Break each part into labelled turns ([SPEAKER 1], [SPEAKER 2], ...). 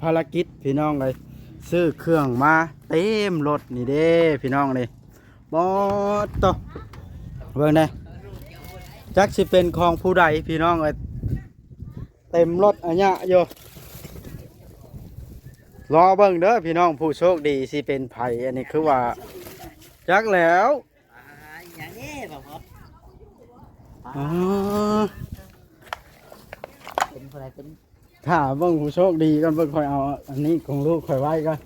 [SPEAKER 1] ภารกิจพี่น้องเลยซื้อเครื่องมาเต็มรถนี่เด้พี่น้องเลยบอสโตเบิ่งได้จักสิเป็นของผู้ใดพี่น้องเลยเต็มรถอันเนี้ยอยู่รอเบิ่งเด้อพี่น้องผู้โชคดีสิเป็นไผอันนี้คือว่าจักแล้ว
[SPEAKER 2] อย่างนี้แบบครับ
[SPEAKER 1] อ๋อ
[SPEAKER 2] เป็นอะไรเป็น
[SPEAKER 1] ถ้าเบิ่งผู้โชคดีกันเบิ่งค่อยเอาอันนี้ของลูกค่อยไว้กัน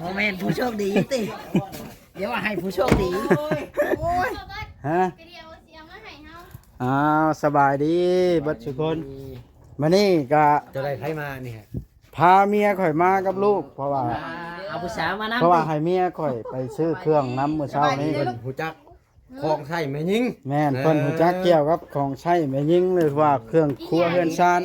[SPEAKER 2] โมเมนต์ผู้โชคดีติเดี๋ยวว่าให้ผู้โชคดีโอ้ย
[SPEAKER 1] ฮะอ้าวสบายดีเบัดทุกคนมานี่ก็
[SPEAKER 3] จะได้ใครมานี่ฮะ
[SPEAKER 1] พาเมียข่อยมากับลูกเพราะว่า
[SPEAKER 2] เอาผู้สาวมานั่ง
[SPEAKER 1] เพราะว่าให้เมียข่อยไปซื้อเครื่องน้ำมื้อเช้านี้
[SPEAKER 3] เป็นหูจักของใช่ไหมยิง
[SPEAKER 1] แม่นเพิ่นรู้จักเกี่ยวกับของใช้แม่ยิงหรือว่าเครื่องครัวเรือนชาน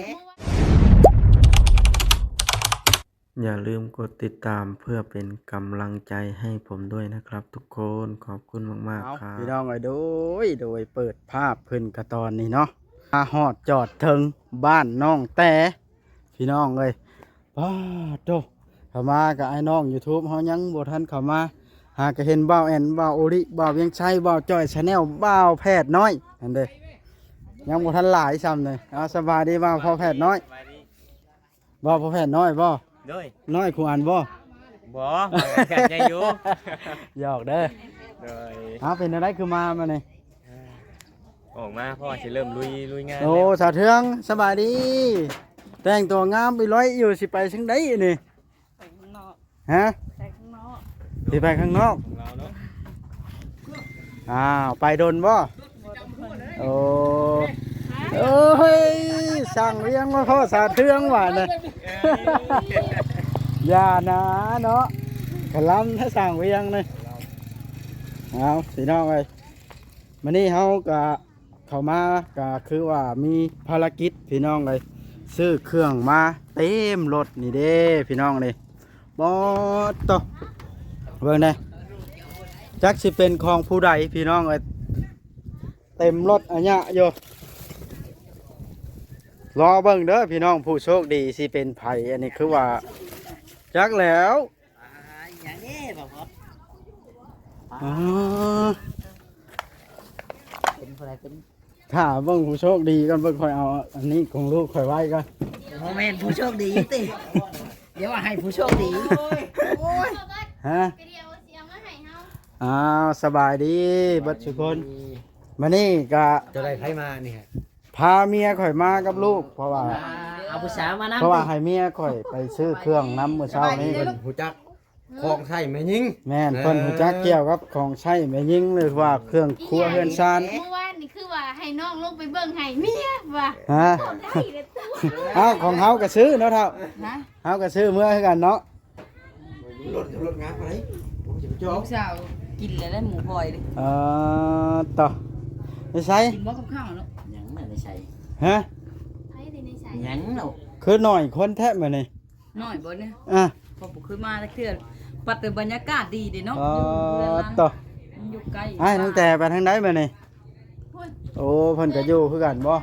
[SPEAKER 1] อย่าลืมกดติดตามเพื่อเป็นกำลังใจให้ผมด้วยนะครับทุกคนขอบคุณมากๆครับพี่น้องโดยเปิดภาพเพิ่นกระตอนนี้เนาะมาฮอดจอดถึงบ้านน้องแต่พี่น้องเอ้ยป้าโตเข้ามากับไอ้น้อง YouTube เฮายังบ่ทันเข้ามาหากเห็นบ่าวแอนบ่าวโอริบ่าวเวียงชัยบ่าวจ้อยชาแนลบ่าวแพทย์น้อยนั่นเด้ยังบ่ทันหลายซ้ำเลยเอาสบายดีบ่าวพ่อแพทย์น้อยบ่าวพ่อแพทย์น้อยบ่
[SPEAKER 4] ด้วย
[SPEAKER 1] น้อยครูอ่านบ่
[SPEAKER 4] บ่แค่ใจอยู่
[SPEAKER 1] หยอกเด้อเอาเป็นอะไรคือมานี่
[SPEAKER 4] ออกมาพ่อสิเริ่มลุยงาน
[SPEAKER 1] โอ้สาวเทืองสบายดีแต่งตัวงามไปร้อยอยู่สิไปถึงไดนี่
[SPEAKER 5] ไปข้างนอก
[SPEAKER 1] ฮะ
[SPEAKER 5] ไปข้างนอก
[SPEAKER 1] สิไปข้างนอก
[SPEAKER 4] ของเราเนาะ
[SPEAKER 1] อ้าวไปดนบ่โอ้เอ้ยสั่งเลี้ยงมาพ่อสาวเทืองว่าน่ะอย่านะเนาะกะลำถ้าสั่งเลี้ยงเลยเอาพี่น้องเอ้ยมื้อนี้เฮาก็เข้ามาก็คือว่ามีภารกิจพี่น้องเลยซื้อเครื่องมาเต็มรถนี่เด้พี่น้องนี่บอสโตเบิ่งได้จักสิเป็นของผู้ใดพี่น้องเอ้ยเต็มรถอันเนี้ยอยู่รอเบิ่งเด้อพี่น้องผู้โชคดีสิเป็นไผอันนี้คือว่าจักแล้ว
[SPEAKER 2] อย่างนี้แบบครับ
[SPEAKER 1] อ๋อ
[SPEAKER 2] เป็นอะไรเป็น
[SPEAKER 1] ถ้าเบิ่งผู้โชคดีกันเบิ่งค่อยเอาอันนี้ของลูกค่อยไว้กัน
[SPEAKER 2] โมเมนต์ผู้โชคดีติเดี๋ยวว่าให้ผู้โชคดีโอ้ย
[SPEAKER 1] ฮะอ้าวสบายดีเบัดทุกคนมานี่ก็
[SPEAKER 3] จะได้ใครมานี่ฮะ
[SPEAKER 1] พาเมียข่อยมากับลูกเพราะว่า
[SPEAKER 2] เอาผู้สาวมานั่ง
[SPEAKER 1] เพราะว่าให้เมียข่อยไปซื้อเครื่องน้ำมื้อเช้านี้
[SPEAKER 3] เป็นหูจักของใช่ไหมยิง
[SPEAKER 1] แม่นเพิ่นรู้จักเกี่ยวกับของใช้แม่ยิงหรือว่าเครื่องครัวเรือนชาน
[SPEAKER 5] เมื่อวานนี่คือว่าให้น้องลงไปเบิ่งให้เมียว่า
[SPEAKER 1] ฮะเอ้าของเฮาก็ซื้อเนาะเท่า
[SPEAKER 5] นะ
[SPEAKER 1] เฮาก็ซื้อเมื่อคือกันเนาะ
[SPEAKER 3] รถงานไปผมจะไปจอ
[SPEAKER 5] ลูกสาวกินแล้วได้หมูพลอยดิ
[SPEAKER 1] ต่อไม่ใช่
[SPEAKER 5] กินบ่กับข้าวเนาะ
[SPEAKER 2] ยังไม่ได้ใส่
[SPEAKER 1] ฮะ
[SPEAKER 2] ยังเนาะ
[SPEAKER 1] คือหน่อยคนแท้มื้อนี้
[SPEAKER 5] น้อยบ่เนี่ย
[SPEAKER 1] อ่ะ
[SPEAKER 5] พอบ่เคยมาจักเทื่อปัดแต่บรรยากาศดีเด้เนาะ
[SPEAKER 1] ต่อ
[SPEAKER 5] อยู่ใกล้
[SPEAKER 1] อ้ายตั้งแต่ไปทางใดมื้อนี้โอ้เพิ่นก็อยู่คือกันบ่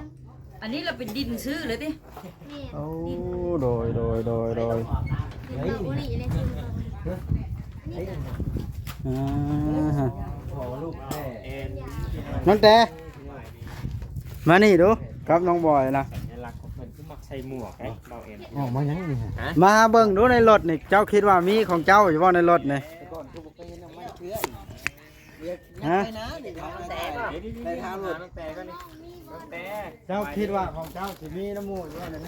[SPEAKER 5] อันนี้เราเป็นดินซื้อเลยติ
[SPEAKER 1] โอ้โดยน้องแต่มานี่ดูกับน้องบอยนะ
[SPEAKER 4] สัญลักษณ์ของเพิ่นคือมักใส่หมวกไอ้เบาเอ็น
[SPEAKER 3] ออกมายังนี่ฮะ
[SPEAKER 1] มาเบิ่งดูในรถนี่เจ้าคิดว่ามีของเจ้าอยู่บ่ในรถนี่ฮะ
[SPEAKER 4] ในทางรถน้องแต่ก็นี่น้องแต่
[SPEAKER 1] เจ้าคิดว่าของเจ้าสิมีน้ำมูกอยู่บ่นั่น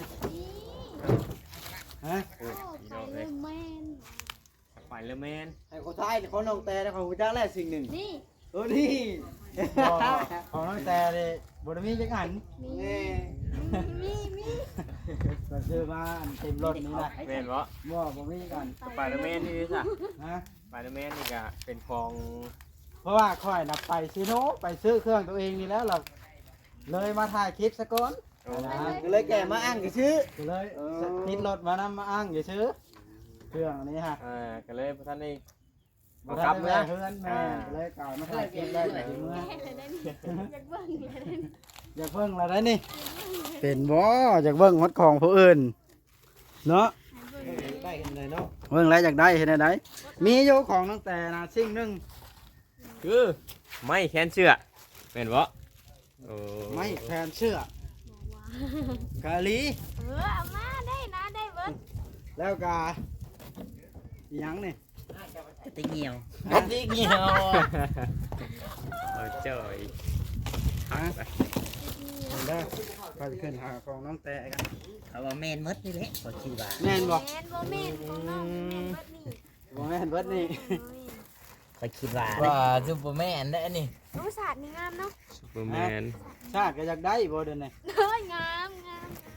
[SPEAKER 1] ฮะ
[SPEAKER 4] ไปเลยแมน
[SPEAKER 1] ให้คนไทยคนน้องแต่ของผู้จ้าแรกสิ่งหนึ่งนี่นี่ของน้องแต่นี่บ่ได้มีจักอันนี่ก็ซื้อมาเต็มรถนี่นะ
[SPEAKER 4] แมนบ่
[SPEAKER 1] บ่มีจักอัน
[SPEAKER 4] ไปเลยแมนนี่ซะ
[SPEAKER 1] ฮะ
[SPEAKER 4] ไปเลยแมนนี่ก็เป็นของ
[SPEAKER 1] เพราะว่าค่อยนับไปซีโนไปซื้อเครื่องตัวเองนี่แล้วเราเลยมาถ่ายคลิปซะก่อน
[SPEAKER 3] ก็เลยแกมาอ้างกี่ชื่อ
[SPEAKER 1] ก็เลยติดรถมานำมาอ้างอย่าซื้อเครื่องนี้ฮะ
[SPEAKER 4] ก็เลยท่านนี่
[SPEAKER 1] มาทำเลยเพื่อนแม่เลยกล่าวมาถ่ายคลิปได้แต่เมื่ออยากเบิ่งอะไรนี่เป็นบ่อยากเบิ่งฮอดของผู้อื่นเนาะ
[SPEAKER 3] ได้กันเลยเนาะ
[SPEAKER 1] เบิ่งแล้วอยากได้เห็นได้มีอยู่ของน้องแต่นะสิ่งหนึง
[SPEAKER 4] คือไม่แขนเสื้อเป็นบ่โอ้
[SPEAKER 1] ไม่แทนเสื้อกะลี
[SPEAKER 6] เอามาได้นะได้เบิด
[SPEAKER 1] แล้วกะอีหยังนี่
[SPEAKER 2] กระติกเหี่ยว
[SPEAKER 1] กะติกเหี่ยว
[SPEAKER 4] เอาเจ้ย
[SPEAKER 1] ฮะเห็นได้ไปขึ้นหาของน้องแต่กัน
[SPEAKER 2] เขาว่าแมนมดนี่แหละขอชื่อว่า
[SPEAKER 1] แม่นบ่
[SPEAKER 6] แมนบ่แมนของน้องแมนเบิดนี่
[SPEAKER 1] บ่แม่นเบิดนี่
[SPEAKER 2] ขอคิดว่า
[SPEAKER 7] ว่าซูเปอร์แมนได้นี่
[SPEAKER 6] รู้ศาสตร์นี่งามเนาะ
[SPEAKER 4] ซูเปอร์แมน
[SPEAKER 1] ชาติก็อยากได้บ่เด้อนี่
[SPEAKER 6] เฮ้ยงาม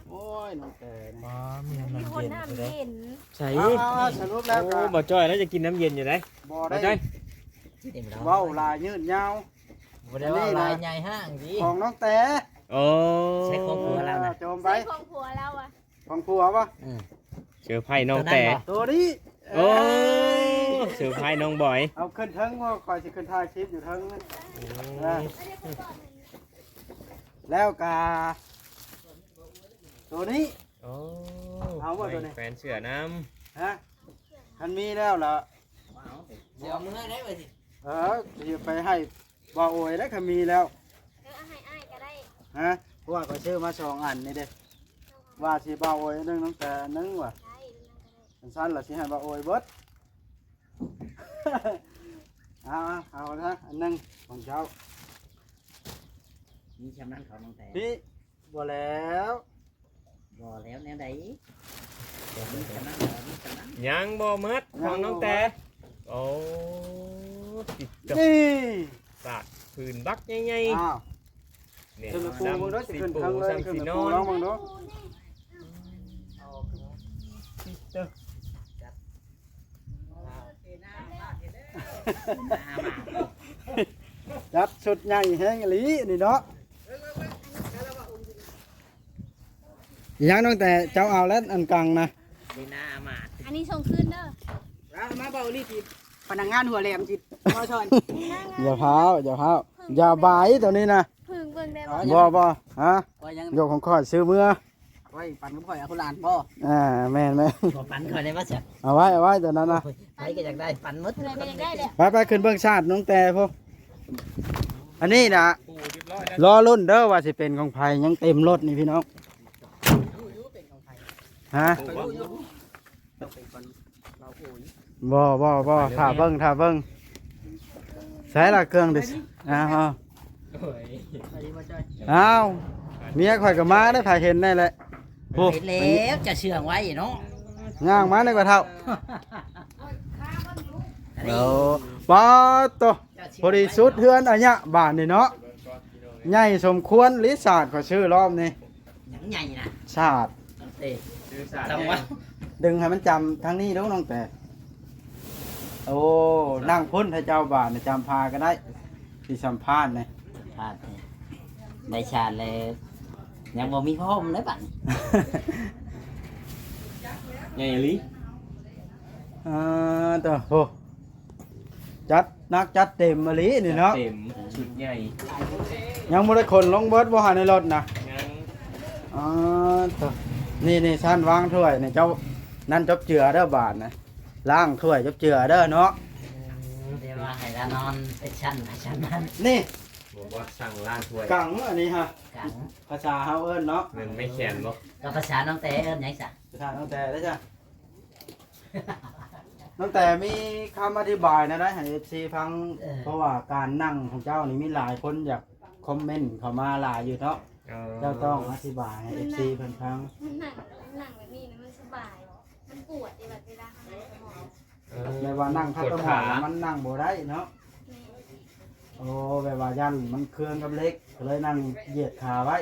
[SPEAKER 1] โอ้ยน้องแต่นี่
[SPEAKER 7] อ๋อมีน้ำ
[SPEAKER 6] มีคน
[SPEAKER 7] เย็น
[SPEAKER 6] ห้าม
[SPEAKER 7] เลย
[SPEAKER 6] เห็น
[SPEAKER 4] ใช่
[SPEAKER 1] เอาสรุปแล้ว
[SPEAKER 4] โอ้
[SPEAKER 1] ก็
[SPEAKER 4] บ่จ้อยแล้วจะกินน้ำเย็นอยู่ไหน
[SPEAKER 1] บ่
[SPEAKER 4] บ่
[SPEAKER 1] ได้
[SPEAKER 4] จ้อย
[SPEAKER 2] ที่เต็มแล้ว
[SPEAKER 1] เว้าลายยืดยาว
[SPEAKER 7] บ่ได้ว่าลายใหญ่ห้างสิ
[SPEAKER 1] ของน้องแต่
[SPEAKER 4] โอ้
[SPEAKER 2] ใช้ของผัวเรานะ
[SPEAKER 1] โจมไป
[SPEAKER 6] ใส่ของผัวแล้วอ่ะ
[SPEAKER 1] ของผัวปะ
[SPEAKER 4] เสือไผ่น้องแต่
[SPEAKER 1] ตัวนี้
[SPEAKER 4] โอ้เสือไผ่น้องบอย
[SPEAKER 1] เอาขึ้นเทิงว่าคอยสิขึ้นถ่ายคลิปอยู่เทิงนั่นแล้วกาตัวนี้
[SPEAKER 4] โอ้
[SPEAKER 1] เอาบ่ตัวนี้
[SPEAKER 4] แฟนเสือน้
[SPEAKER 1] ฮะมันมีแล้วเหรอ
[SPEAKER 2] เดี๋ยวมือได้ไปสิ
[SPEAKER 1] จะไปให้บ่โอยแล้วก็มีแล้ว
[SPEAKER 6] เอาให้อ้ายก็ได้
[SPEAKER 1] ฮะเพราะว่าก็ซื้อมา2อันนี่เด้ว่าสิบ่โอยนึงน้องแต่นึงว่ะ
[SPEAKER 6] ได้
[SPEAKER 1] เป็นสั้นล่ะสิให้บ่โอยเบิด เอานะอันนึงของเจ้า
[SPEAKER 2] มีชำนาญเขาน้องแต่
[SPEAKER 1] พี่บ่แล้ว
[SPEAKER 2] บ่แล้วแนวใดมีชำนาญเขามีชำนาญ
[SPEAKER 4] ำยังบ่หมัดของน้องแต่โอ้ติดกับ
[SPEAKER 1] นี่
[SPEAKER 4] สากพื้นบักใหญ่
[SPEAKER 1] อ้าว
[SPEAKER 4] ๆเนี่ย
[SPEAKER 1] ขึ้นไปปูมึงด้วยสิ
[SPEAKER 4] สี
[SPEAKER 1] ขึ้น
[SPEAKER 4] ปู
[SPEAKER 1] ทางเลย
[SPEAKER 4] ซ้ำ
[SPEAKER 1] ขึ้น
[SPEAKER 4] สี
[SPEAKER 1] ไป
[SPEAKER 4] น
[SPEAKER 1] ปู
[SPEAKER 4] อน
[SPEAKER 1] น้องมึงด้วยจัดสุดใหญ่แห้งอีหลีนี่เนาะยังตั้งแต่เจ้าเอาแล้วอันกลางนะ
[SPEAKER 2] เดนาอามาด
[SPEAKER 6] อันนี้ส่งคืนเด้อ
[SPEAKER 2] มาเบาลีทีพนักงานหัวแหลมจิตพ่อชอน
[SPEAKER 1] อย่าเผาอย่าบายตัวนี้นะ
[SPEAKER 6] พึ่งเบิ่งได้บ่
[SPEAKER 1] บ่ฮะ
[SPEAKER 2] ว่ายัง
[SPEAKER 1] โยกของข้อยซื้อเมื่อ
[SPEAKER 2] ไว้ปั่นกับพ่อยเอาคนลานพ่อ
[SPEAKER 1] แม่น
[SPEAKER 2] บ่ปั่นก่อนได้ว่าจะ
[SPEAKER 1] เอาไว้ตัวนั้นนะ
[SPEAKER 2] ใครก็อยากได้ปั่นมด
[SPEAKER 6] อะไรก็ได้แหละ
[SPEAKER 1] ไปขึ้นเบื้องชาติน้องแต่พวกอันนี้นะ
[SPEAKER 4] ปูเรียบร้อยแล้ว
[SPEAKER 1] รอรุ่นเด้อว่าสิเป็นของไผยังเต็มรถนี่พี่น้องฮะบ่ถ้าเบิ่งใส่ละเครื่องดิอ้าว
[SPEAKER 4] โอ้ย
[SPEAKER 1] อ้าวเมียข่อยก็มาได้ถ่ายเห็นได้แหละโอ้
[SPEAKER 2] เห็นแล้วจะเชื่องไว้เนาะ
[SPEAKER 1] ย่างมาได้กว่าเท่าเดี๋ยวป๊าดโตพอดีสุดเฮือนอันเนี้ยบ้านนี่เนาะใหญ่สมควรลิศาสตร์ขอชื่อรอบนี้
[SPEAKER 2] หยังใหญ่นะ
[SPEAKER 1] ชาติ
[SPEAKER 2] เอ้ย
[SPEAKER 4] ชื่อสาร
[SPEAKER 2] จำว่า
[SPEAKER 1] ดึงให้มันจำทั้งนี้แล้วน้องแต่โอ้นั่งพ้นให้เจ้าบ้านน่ะจำพาก็ได้ที่สัมภาษณ์เนี่ย
[SPEAKER 2] ชาติได้ชาติเลยยังบ่มีพ่อมเลยบัด
[SPEAKER 4] ใหญ่ลิ
[SPEAKER 1] ตัวโหจัดนักจัดเต็มมาลีนี่เนาะ
[SPEAKER 4] เต็มชุดใหญ่
[SPEAKER 1] ยังบ่ได้คนลงเบิดบ่หาในรถนะ
[SPEAKER 4] ยัง
[SPEAKER 1] ตัวนี่ชั้นวางถ้วยนี่เจ้านั่นจบเจือเด้อบาทนะล้างถ้วยจบเจือเด้อเนาะ
[SPEAKER 2] เดี๋ยวว่าให้ละนอนเป็นชั้นนะชั้นนั้น
[SPEAKER 1] นี่
[SPEAKER 4] บอกว่าสั่งล่างถ้วย
[SPEAKER 1] กังอันนี้ฮะ
[SPEAKER 2] กัง
[SPEAKER 1] ภาษาเฮาเอิ้นเนาะ
[SPEAKER 4] มันไม่แขนบ่
[SPEAKER 2] ก็ภาษาน้องแต่เอิ้นหยังซะ
[SPEAKER 1] ภาษาตั้งแต่ได้จ้ะ ตั้งแต่มีคำอธิบายนะได้ให้ FC ฟังเพราะว่าการนั่งของเจ้านี่มีหลายคนอยากคอมเมนต์เข้ามาหลายอยู่เนาะเจ้าต้องอธิบายให้ FC เพิ่นฟัง
[SPEAKER 6] มันหนังแบบนี้นะมันสบาย มันปวดแบบเวลาทำงานสมอง
[SPEAKER 1] แบบว่านั่งคัดต้นหอมมันนั่งบ่ได้เนาะโอ้แบบว่ายันมันเครื่องกับเล็กก็เลยนั่งเหยียดขาไว้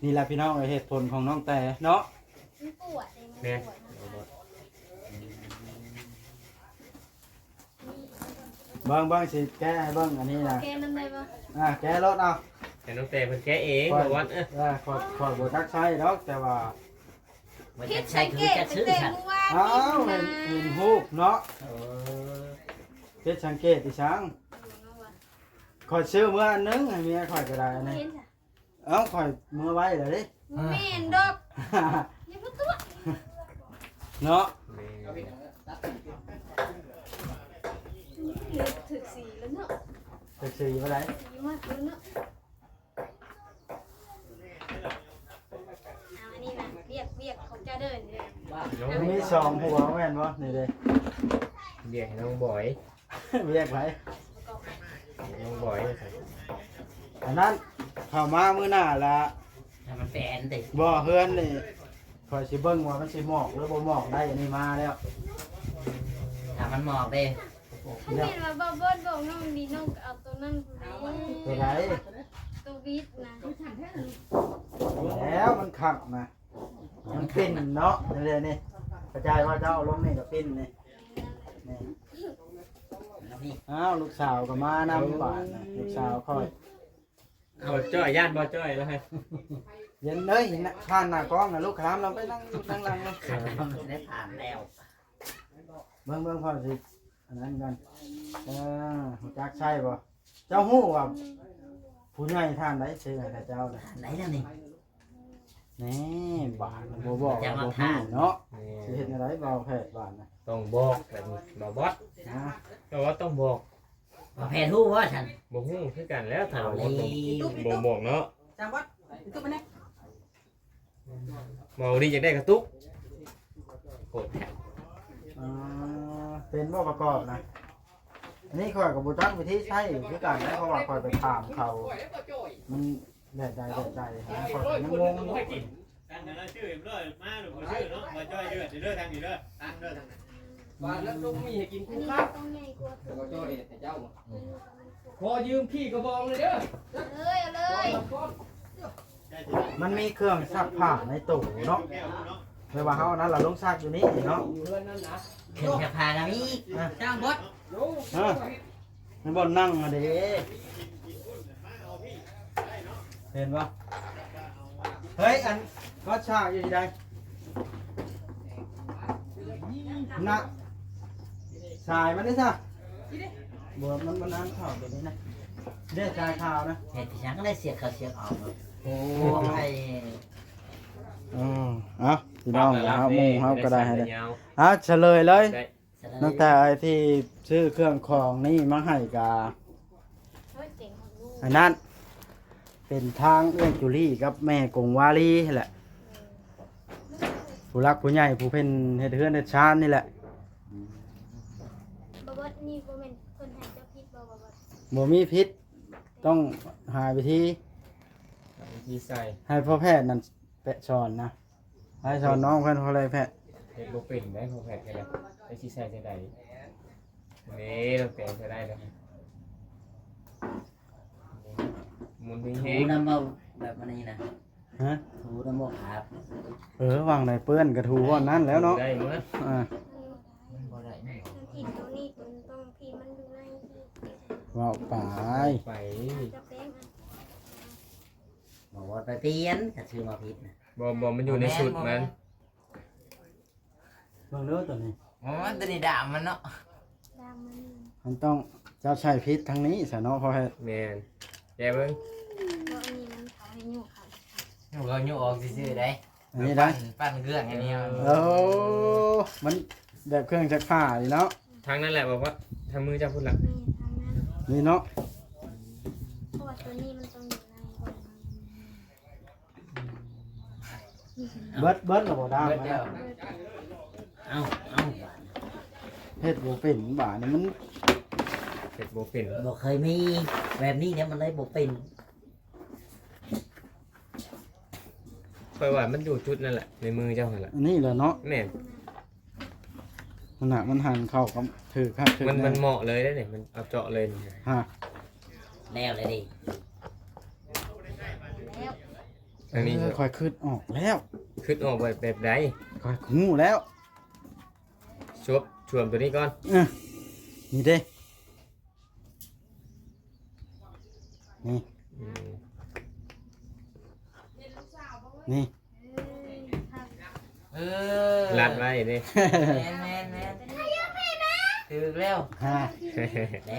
[SPEAKER 1] นี่แหละพี่น้องเหตุผลของน้องแต่เนาะ
[SPEAKER 6] มันปวดเองมัน
[SPEAKER 4] เนี่ย
[SPEAKER 6] ปวด
[SPEAKER 1] เบิ่งสิแก้ให้เบิ่งอันนี้นะ
[SPEAKER 6] แกมันเลยปะ
[SPEAKER 1] แก้รถเอา
[SPEAKER 4] แต่น้องแต่เพิ่นแกะเองบอกว่า
[SPEAKER 1] ขอบ่ทักใช้ดอกแต่ว่า
[SPEAKER 2] ว่า
[SPEAKER 6] คิ
[SPEAKER 2] จะ
[SPEAKER 6] ด
[SPEAKER 2] ใช้
[SPEAKER 6] สัง
[SPEAKER 2] คื
[SPEAKER 6] เก
[SPEAKER 2] อ
[SPEAKER 6] ต
[SPEAKER 2] จะ
[SPEAKER 6] ตั้
[SPEAKER 2] ซื้
[SPEAKER 6] ง
[SPEAKER 2] อ
[SPEAKER 6] แต่
[SPEAKER 2] ฉัน
[SPEAKER 6] เมื่อวาน
[SPEAKER 1] อ้าว
[SPEAKER 6] นี่
[SPEAKER 1] เห็น
[SPEAKER 6] นะ
[SPEAKER 1] รูปเนาะเฮ็ดสังเกตอีช้างขอยซื้อเมื่ออันนึงให้เมียข่อยก็ได้อันนี้
[SPEAKER 6] เห็นจ้ะ
[SPEAKER 1] เอ้าข่อยมือไว้เลยดิ
[SPEAKER 6] แม่นดอกอย่าพูดตัว
[SPEAKER 1] เนาะ
[SPEAKER 4] โ
[SPEAKER 6] ถึกสีแล้วเนาะ
[SPEAKER 1] จะสีอะไร
[SPEAKER 6] สีมากแล้วเนาะเอาอันนี้นะเรียกเขาจะเดินเลย
[SPEAKER 1] มีสองหัวแม่นบ่นี่เด้
[SPEAKER 4] เรียกให้น้องบอย
[SPEAKER 1] เรียกไผ
[SPEAKER 4] น้องบอย
[SPEAKER 1] อันนั้นเข้ามามื้อหน้าละ
[SPEAKER 2] ถ้ามันแปลนติ
[SPEAKER 1] บ่เฮือนนี่คอยสิเบิ่งว่ามันสิหมอกหรือบ่หมอกได้อันนี้มาแล้ว
[SPEAKER 2] ถ้ามันหมอกเด้
[SPEAKER 6] ถ้าเห็นว่าบ่เบิ้ลบอกน้องดีน้องก็เอาตัวนั้นไป
[SPEAKER 1] ตัวไหน
[SPEAKER 6] ตัววิทย์นะ
[SPEAKER 1] แล้วมันขับมามันปิ้นเนาะนี่นี่กระจายว่าเจ้าลงนี่ก็ปิ้นนี่นี่
[SPEAKER 2] นี่
[SPEAKER 1] อ้าวลูกสาวก็มานำบ้านน่ะลูกสาวค่อย
[SPEAKER 4] บ่จ้อยย่านบ่จ้อยแล้วให้
[SPEAKER 1] เย็นเลยนะข้านหน้ากล้องน่ะลูกค้ามเราไปนั่งอยู่ข้างหลังเนาะ
[SPEAKER 2] ได้ผ่านแล้ว
[SPEAKER 1] เบิ่งพ่อสิอันนั้นกันฮู้จักใช่บ่เจ้าฮู้ว่าผู้ใหญ่ท่านใดชื่อให้เจ้าน่ะ
[SPEAKER 2] ไหนแล้วนี่
[SPEAKER 1] นี่บ้านบ่บอกว่าบ่ฮู้เนาะสิ
[SPEAKER 4] นี่
[SPEAKER 1] เฮ็ดอะไรบ่แพทย์บ้านน่ะ
[SPEAKER 4] ต้องบอกแบบนี้บ่บอส
[SPEAKER 1] นะ
[SPEAKER 4] แต่ว่าต้องบอก
[SPEAKER 2] มาแพนฮู้ว่าฉัน
[SPEAKER 4] บ่ฮู้คือกันแล้วถ้า
[SPEAKER 2] เอา
[SPEAKER 4] บ่
[SPEAKER 2] เลย
[SPEAKER 4] บ่บอกเนาะ
[SPEAKER 5] จำวัดตุ๊กไปไหน
[SPEAKER 4] เมาดีจังได้กระตุกโคตรแท้
[SPEAKER 1] เป็นบ่ประกอบนะอันนี้ข่อยกับบุจักวิธีใช้คือกันนะเพราะว่าข่อยไปถามเขามันแบบใดแบบใดฮะข่อยก็ยังงงอยู่
[SPEAKER 8] ตั้งแต่ละชื่อเด้อมาหรือบ่ชื่อเนาะมาจ้อยเด้อเด้อทางนี้เด้อตั้งเด้อทางนั้น
[SPEAKER 3] บ้านแล้วลูกมีให้กิน
[SPEAKER 6] อัน
[SPEAKER 3] คุ้ม
[SPEAKER 6] นี้
[SPEAKER 3] ค่า
[SPEAKER 6] ต้องใหญ่กว่าตัว
[SPEAKER 3] แล้วก็จ้อยให้เจ้าบ่
[SPEAKER 8] ขอยืมพี่กระบองเลยเด้อ
[SPEAKER 6] เลยเอาเลย
[SPEAKER 8] ใช่สิ
[SPEAKER 1] มันมีเครื่องซักผ้าในตู้เนาะ
[SPEAKER 8] แก้วเนาะ
[SPEAKER 1] ไม่ว่าเฮานั้นเราลงซักอยู่นี่เนาะ
[SPEAKER 3] เพื่อนนั่นนะ
[SPEAKER 2] ขึ้นกับพากันอีกจ้างบด
[SPEAKER 1] มันบ่นั่งอะเด้เห็นบ่เฮ้ยอันวัดฉากอยู่ที่ใดนะสายมันได้ซะบ่มันน้ำเข้าไปนี่นะเด้สายขาวนะ
[SPEAKER 2] เห็ดฉันก็ได้เสียเขาเสียออก
[SPEAKER 1] โอ้
[SPEAKER 2] โอ้ย
[SPEAKER 1] เอาพี่น้องนะครับหมู่เฮาก็ได้ให้ได้
[SPEAKER 4] ยาว
[SPEAKER 1] เฉลยเลย
[SPEAKER 4] ได้
[SPEAKER 1] ตั้งแต่ไอ้ที่ซื้อเครื่องของนี่มาให้กา
[SPEAKER 6] เฮ้ยเจ๋งของลูก
[SPEAKER 1] อันนั้นเป็นทางเอื้อนจุลี่กับแม่กงวาลีแหละผู้รักผู้ใหญ่ผู้เพิ่นเฮ็ดเฮือนเฮ็ดชานนี่แหละ
[SPEAKER 6] บ่บ่นี่บ่แม่นเพิ่นให้เจ้าพิษบ่บ่บ่
[SPEAKER 1] บ่มีพิษต้องหาวิธี
[SPEAKER 4] วิธีใส่
[SPEAKER 1] ให้พ่อแพทย์นั่นแปะสอนนะให้สอนน้องเพิ่นเพราะอะไรแพทย์
[SPEAKER 4] เฮ็ดบ่เป็นได้พอแพทย์กันแล้วไอ้สิใส่จังได๋นี่ต้องแต่งใส่ได้แล้วหมุนแฮ
[SPEAKER 2] ถู
[SPEAKER 4] ง
[SPEAKER 2] น้ำเอาแบบนี้นะ
[SPEAKER 1] ฮะ
[SPEAKER 2] ถูน้ำบ่ขาด
[SPEAKER 1] วางไหนเปื้อนกระทูว่านั้นแล้วเนาะ
[SPEAKER 4] ได้หมด
[SPEAKER 1] อ่า
[SPEAKER 2] มันบ่ได้นี่
[SPEAKER 6] มันผิดตัวนี้ตัวต้องพี่มันอยู่ในที่
[SPEAKER 1] เว้าไป
[SPEAKER 4] ไป
[SPEAKER 6] จะแป้ง
[SPEAKER 2] บอกว่าไปเปลี่ยนก็ชื่อมาผิดนะ
[SPEAKER 4] บ่มันอยู่ในสุดมัน
[SPEAKER 1] เบิ่งเด้อตัวนี้
[SPEAKER 7] อ๋อตัวนี้ด่ามันเนาะ
[SPEAKER 6] ดำมัน
[SPEAKER 1] มันต้องเจ้าใช้พิษทางนี้ซะเนาะพ่อแพทย์
[SPEAKER 4] แม่นแกเบิ่ง
[SPEAKER 6] เพราะอันนี้มันเขาให้อยู่ค่ะ
[SPEAKER 7] เราอยู่ออกซื่อๆได้
[SPEAKER 1] อันนี้ได้
[SPEAKER 7] ปั้นเครื่องอันนี้
[SPEAKER 1] โอ้มันแบบเครื่องซักผ้านี่เนาะ
[SPEAKER 4] ทางนั้นแหละบอกว่าทางมือเจ้าพุ่นละ
[SPEAKER 6] นี่ทางนั้น
[SPEAKER 1] นี่เนาะ
[SPEAKER 6] เพราะว่าตัวนี้มันต้องอยู่ในบ่อน
[SPEAKER 1] เบิดระบบดาม
[SPEAKER 7] เบิด
[SPEAKER 1] มา
[SPEAKER 7] เดียว
[SPEAKER 2] เอาเอา
[SPEAKER 1] เฮ็ดบ่เป็นบ่านี่มัน
[SPEAKER 4] เฮ็ดบ่เป็น
[SPEAKER 2] บ่เคยมีแบบนี้เนี่ยมันเลยบ่เป็น
[SPEAKER 4] ค่อยว่ามันอยู่จุดนั่นแหละในมือเจ้าหั่นล่ะ
[SPEAKER 1] อันนี้แหละเนาะ
[SPEAKER 4] แม่น
[SPEAKER 1] มันน่ะมันหันเข้ากับถือครับถือ
[SPEAKER 4] มันเหมาะเลยได้เนี่ยมันเอาเจาะเลยนี่
[SPEAKER 1] ฮะ
[SPEAKER 2] แล้วเลยดิ
[SPEAKER 6] แล้ว
[SPEAKER 4] ทางนี้
[SPEAKER 1] ค่อยคิดออกแล้ว
[SPEAKER 4] ขึ้นออกแบบใด
[SPEAKER 1] ค่อยฮู้แล้ว
[SPEAKER 4] ชวมตัวนี้ก่อน
[SPEAKER 1] นี่เด้นี่
[SPEAKER 4] อืม
[SPEAKER 1] นี่
[SPEAKER 7] เออ
[SPEAKER 4] ลัดไว้เด้
[SPEAKER 7] แม่นถือแล้ว
[SPEAKER 1] ฮะ
[SPEAKER 2] แล้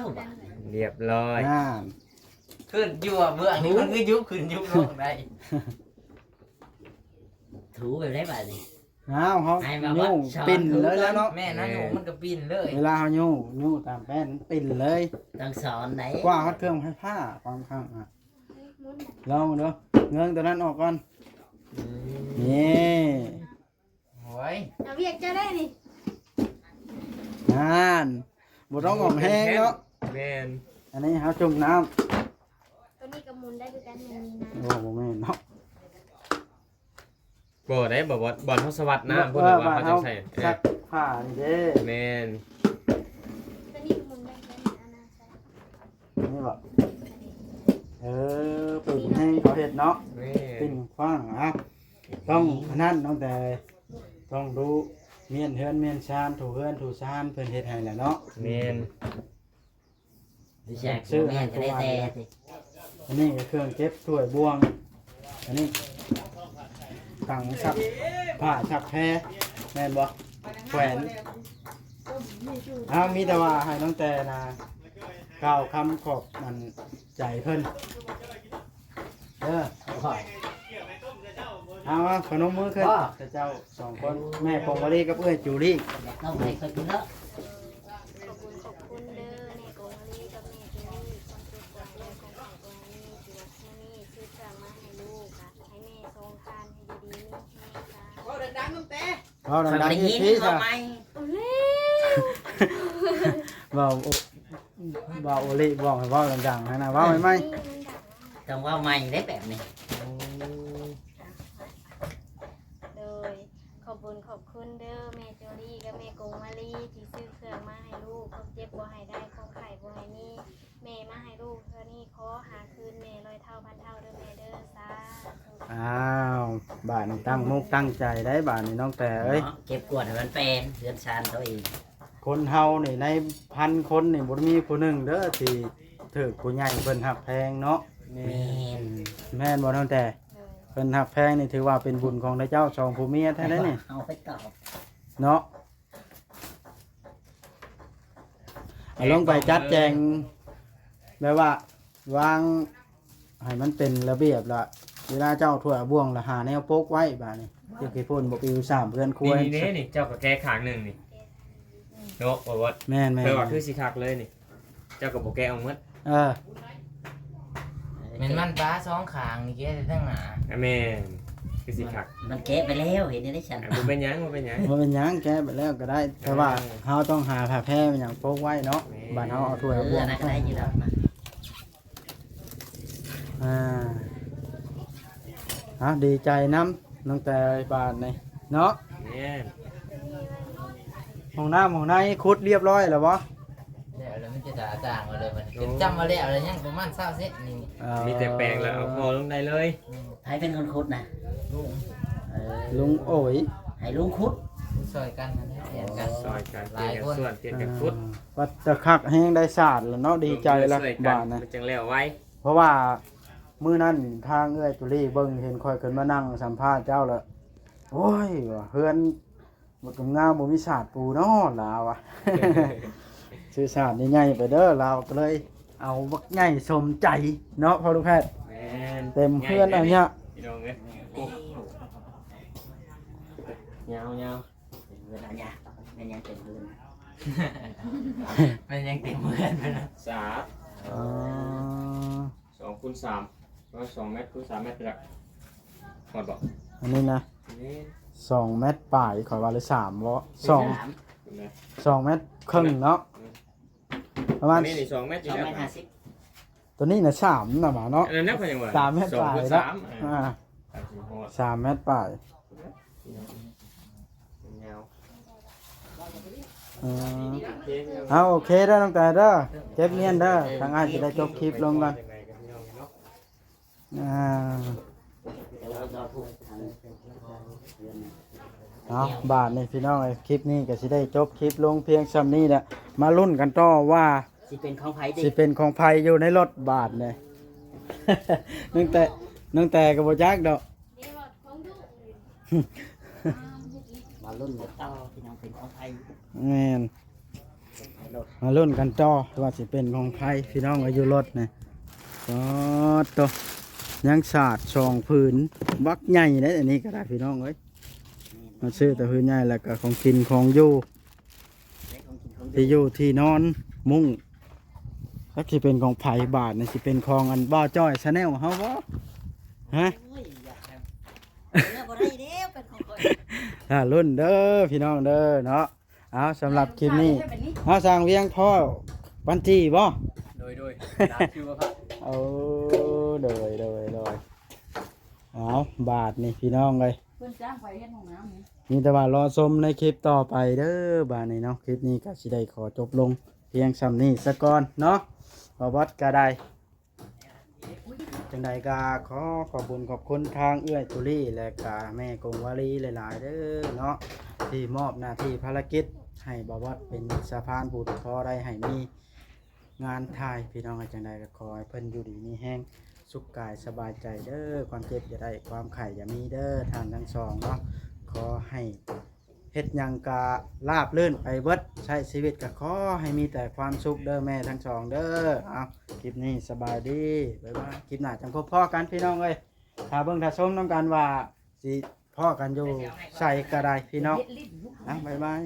[SPEAKER 2] วบัด
[SPEAKER 4] เรียบร้อย
[SPEAKER 1] อ่า
[SPEAKER 7] ขึ้นอยู่เบื้องนี้มันคือยุบขึ้นยุบลงได้
[SPEAKER 2] ถูแบบได้บัดนี่
[SPEAKER 1] อ้าวเฮา
[SPEAKER 2] ให้มาว่า
[SPEAKER 1] ยุ่ง
[SPEAKER 2] ช้อน
[SPEAKER 1] ปิ่น
[SPEAKER 2] ถือ
[SPEAKER 1] เลยแล้วเนาะ
[SPEAKER 7] แม่นะหนูมันก็บินเลย
[SPEAKER 1] เวลาเฮายุ่งตามแป้นปิ่นเลย
[SPEAKER 2] ต้องสอนไหน
[SPEAKER 1] กว่าฮอดเครื่องให้ผ้าความข้างอ่ะลองดูเงื้องตัวนั้นออกก่อนนี่
[SPEAKER 7] โอ้ย
[SPEAKER 6] เอาเวียกเจ้าได้นี่
[SPEAKER 1] นั่นบ่ต้องออกแห้งเนาะ
[SPEAKER 4] แม่น
[SPEAKER 1] อันนี้เฮาจุ่มน้ำ
[SPEAKER 6] ตัวนี้กับมุนได้ด้วยกันอย่างนี้นะ
[SPEAKER 1] โอ้บ่แม่นเนาะ
[SPEAKER 4] บ่ได้บ่ทศวรรษนะพูดถึงว่าเขาจะใส่
[SPEAKER 1] ซักผ้านี่เด้
[SPEAKER 4] แม่น
[SPEAKER 6] ตัวนี้กับมุนได้ด้วยกันอันนั้นใส่
[SPEAKER 1] นี่บ่ปิ่นให้เขาเฮ็ดเนาะ
[SPEAKER 4] แม่
[SPEAKER 1] ปิ่นขว้างอ่ะต้องอันนั้นตั้งแต่ต้องรู้เมียนเฮือนเมียนชานถูเฮือนถูชานเพิ่นเฮ็ดให้แหละเนาะ
[SPEAKER 4] แม่น
[SPEAKER 2] ดิฉันแม่จะได้แต่สิ
[SPEAKER 1] อันนี้ก็เครื่องเก็บถ้วยบวงอันนี้ตั้งซักผ้าซักแพรแม่นบ่แขวนมีแต่ว่าให้ตั้งแต่นะกล่าวคำขอบมันใจเพิ่นเอาขนมมือขึ้นแต่เจ้าสองคนแม่ปองวลีกับเอ้ยจูรี่
[SPEAKER 2] ต้องให้คนกินเนาะ
[SPEAKER 6] ขอบคุณเด้อในกงลีกับแม่จูนี่ความสุขความเจริญของของตัวนี้ที่ว่าที่นี่ซื้อเครื่องมาให้ลูกค่ะให้แม่ทรงทานให้ดีๆนี่ให้ค่ะ
[SPEAKER 1] เอาดัง
[SPEAKER 2] คนได้
[SPEAKER 1] ๆ
[SPEAKER 2] ยิน
[SPEAKER 1] พี่
[SPEAKER 2] บ่
[SPEAKER 1] จ้ะ
[SPEAKER 2] ไหม
[SPEAKER 6] โอ้เล่
[SPEAKER 1] บ่าวโอลิบอกให้เว้าดังๆให้นะเว้าไหม
[SPEAKER 6] นี่มันดัง
[SPEAKER 2] ต้องว่าใหม่ได้แบบนี้
[SPEAKER 6] โดยขอบคุณเด้อแม่จูรี่กับแม่กงมาลีที่ซื้อเครื่องมาให้ลูกความเจ็บบ่ให้ได้ความไข่บ่ให้มีแม่มาให้ลูกเท่านี้ขอหาคืนแม่ร้อยเท่าพันเท่าเด้อแม่เด้อสาธุ
[SPEAKER 1] อ้าวบ้านนี้ตั้งมุกตั้งใจได้บ้านนี้น้องแต่เอ้ย
[SPEAKER 2] เก็บกวดให้มันเป็นเรือนชานตัวเอง
[SPEAKER 1] คนเฮานี่ในพันคนนี่บ่มีผู้หนึงเด้อที่ถูกผู้ใหญ่เพิ่นหักแพงเนาะ
[SPEAKER 2] แม่น
[SPEAKER 1] แม่นบ่น้องแต่เพิ่นหักแพงนี่ถือว่าเป็นบุญของพระเจ้าสองผู้เมียแท้ได้นี่
[SPEAKER 2] เอาไปตอบ
[SPEAKER 1] เนาะเอาลงไปจัดแจงแบบว่าวางให้มันเป็นระเบียบละเวลาเจ้าถ้วยบ่วงละหาแนวโป๊กไว้บาดนี้เดี๋ยวกี่พ่นบ่ปิว3เพื่อนครัว
[SPEAKER 4] นี่นี่เจ้าก็แก้ขางหนึ่งนี่เนาะว่า
[SPEAKER 1] แม่น
[SPEAKER 4] เธอว่าคือสิคักเลยนี่ เจ้าก็บ่แก้เอาหมด
[SPEAKER 1] เออ
[SPEAKER 7] เป็นมันป้าสองขางนี่แกแต่ทั้งหนา
[SPEAKER 4] แม่นคือสิคัก
[SPEAKER 2] มันเก็บไปแล้วเห็นได้ฉัน
[SPEAKER 4] บ่เป็นหยังบ่เป็นหยัง
[SPEAKER 1] บ่เป็นหยังแก้ไปแล้วก็ได้ แต่ว่าเฮาต้องหาผ้าแพร่เป็นหยังโป๊กไว้เนาะบ้านเฮาเอาถ้วยเอาบ่วง
[SPEAKER 2] นะก็ได้อยู่แล้วนะ
[SPEAKER 1] ดีใจน้ำตั้งแต่บาทนี่เนาะ
[SPEAKER 4] แม่น
[SPEAKER 1] ห้องน้ำห้องในคุดเรียบร้อยแล้วบ่
[SPEAKER 7] เดี๋ยวแล้วมันจะด่าจางมาเลยมันเป็นจำมาแล้วอะไรยังประมาณ20เซนนี่
[SPEAKER 4] มีแต่แปลงแล้วเอาพอลงได้เลย
[SPEAKER 2] ใครเป็นคนขุดนะ
[SPEAKER 7] ลุง
[SPEAKER 1] ลุงโอ้ย
[SPEAKER 2] ให้ลุงขุด
[SPEAKER 7] ซอยกันนะเปลี่ยนกัน
[SPEAKER 4] ซอยกันเปลี่ยนกันส่วนเปลี่ยนกันฟุต
[SPEAKER 1] วัดตะคักแห้งได้ศาสตร์แล้วเนาะดีใจละ
[SPEAKER 4] ช่วยกัน
[SPEAKER 1] บาทนะ
[SPEAKER 4] มันจังแล้วไว้
[SPEAKER 1] เพราะว่ามื้อนั้นทางเอื้อยตุลี่เบิ่งเห็นค่อยขึ้นมานั่งสัมภาษณ์เจ้าแล้วโอ้ยว่าเฮือนบ่กำงามบ่มีศาสตร์ปูเนาะลาวะ ชื่อศาสตร์ใหญ่ๆไปเด้อลาวก็เลยเอาบักใหญ่สมใจเนาะพ่อลูกแพทย์
[SPEAKER 4] แม่น
[SPEAKER 1] เต็มเพื่อนอันเนี้ย
[SPEAKER 4] พี่น้องเอ้ยยาว
[SPEAKER 2] เวลาเนี่ยมันยังเต็มพื้น
[SPEAKER 7] มันยังติดเหมือนกันนะ
[SPEAKER 4] ๆสา
[SPEAKER 1] อ๋อ
[SPEAKER 4] 2 คูณ 3ก็2 เมตรคูณ 3 เมตรละหมดบ่
[SPEAKER 1] อันนี้นะ
[SPEAKER 4] นี่
[SPEAKER 1] 2 เมตรปลายขอยว่าเลย3บ่
[SPEAKER 2] สาม
[SPEAKER 1] 2เมตรครึ่งเนาะประมาณ
[SPEAKER 4] นี่นี่2 เมตรอ
[SPEAKER 2] ส
[SPEAKER 4] ยู่
[SPEAKER 2] อง
[SPEAKER 4] แล้ว
[SPEAKER 2] เมตร50
[SPEAKER 1] ตัวนี้น่ะ3น่ะหมาเนาะ
[SPEAKER 4] อันนั้นเขายังว่า
[SPEAKER 1] 3เมตรปลาย
[SPEAKER 4] 2 คูณ
[SPEAKER 1] แล้ว
[SPEAKER 4] 3
[SPEAKER 1] อ่า 3 เมตรปลาย
[SPEAKER 4] ยาว
[SPEAKER 1] อืมเอาโอเคเด้อน้องแต่เด้อเก็บเงียนเด้อทางอ้ายสิได้จบคลิปลงก่อนอ่า
[SPEAKER 2] เดี๋ยวเราพูดทาง
[SPEAKER 1] เอาบาทนี่พี่น้องไอ้คลิปนี้ก็สิได้จบคลิปลงเพียงซ้ำนี้แหละมาลุ้นกันต่อว่า
[SPEAKER 2] สิเป็นของไผดิ
[SPEAKER 1] สิเป็นของไผอยู่ในรถบาทเลย น้องแต่ก็บ่จักดอก
[SPEAKER 6] เดี๋ยวว่าของดุ
[SPEAKER 2] มารุ่นกับต่อพี่น้องเป็นของไผ
[SPEAKER 1] แม่นมาลุ้นกันต่อว่าสิเป็นของไผพี่น้องอายุรถนี่ก็ตวยังสาด2ผืนบักใหญ่เด้อันนี้ก็ได้พี่น้องเอ้ย มาซื้อแต่พื้นใหญ่แล้วก็ของกินของอยู่ที่อยู่ที่นอนมุ้งถ้าสิเป็นของไผ่บาทนี่สิเป็นของอันบ้าจ้อยชาแนลเฮาบ่ฮะ
[SPEAKER 2] โอ้ยอยากให้เนื้อบ่ได้เด้อเป็นของคน
[SPEAKER 1] รุ่นเด้อพี่น้องเด้อเนาะเอาสำหรับคลิปนี้เฮาสร้างเวียงพ่อบันทีบ่
[SPEAKER 4] โดยตามชื่อว่าครับ
[SPEAKER 1] เอาโดยเอาบาทนี่พี่น้องเลย
[SPEAKER 5] เพิ่นจ้างไปเฮ็ดห้องน้ำนี่
[SPEAKER 1] มีแต่ว่ารอชมในคลิปต่อไปเด้อบาทนี้เนาะคลิปนี้ก็สิได้ขอจบลงเพียงซ้ำนี้ซะก่อนเนาะขอวัดก็ได้จังใดก็ขอขอบคุญขอบคุณทางเอื้อยตุลี่และก็แม่กงวารีหลายๆเด้อเนาะที่มอบหน้าที่ภารกิจให้บวัดเป็นสะพานบุญพอได้ให้มีงานถ่ายพี่น้องจังใดก็ขอให้เพิ่นอยู่ดีมีแห้งสุขกายสบายใจเด้อความเจ็บอย่าได้ความไข่อย่ามีเด้อท่านทั้งสองเนาะขอให้เฮ็ดหยังกะลาบลื่นไปเบิดใช้ชีวิตก็ขอให้มีแต่ความสุขเด้อแม่ทั้งสองเด้อเอาคลิปนี้สบายดีบ๊ายบายคลิปหน้าจังพบพ่อกันพี่น้องเอ้ยถ้าเบิ่งถ้าชมต้องการว่าสิพ่อกันอยู่ใส่กระไดพี่น้องบ๊ายบาย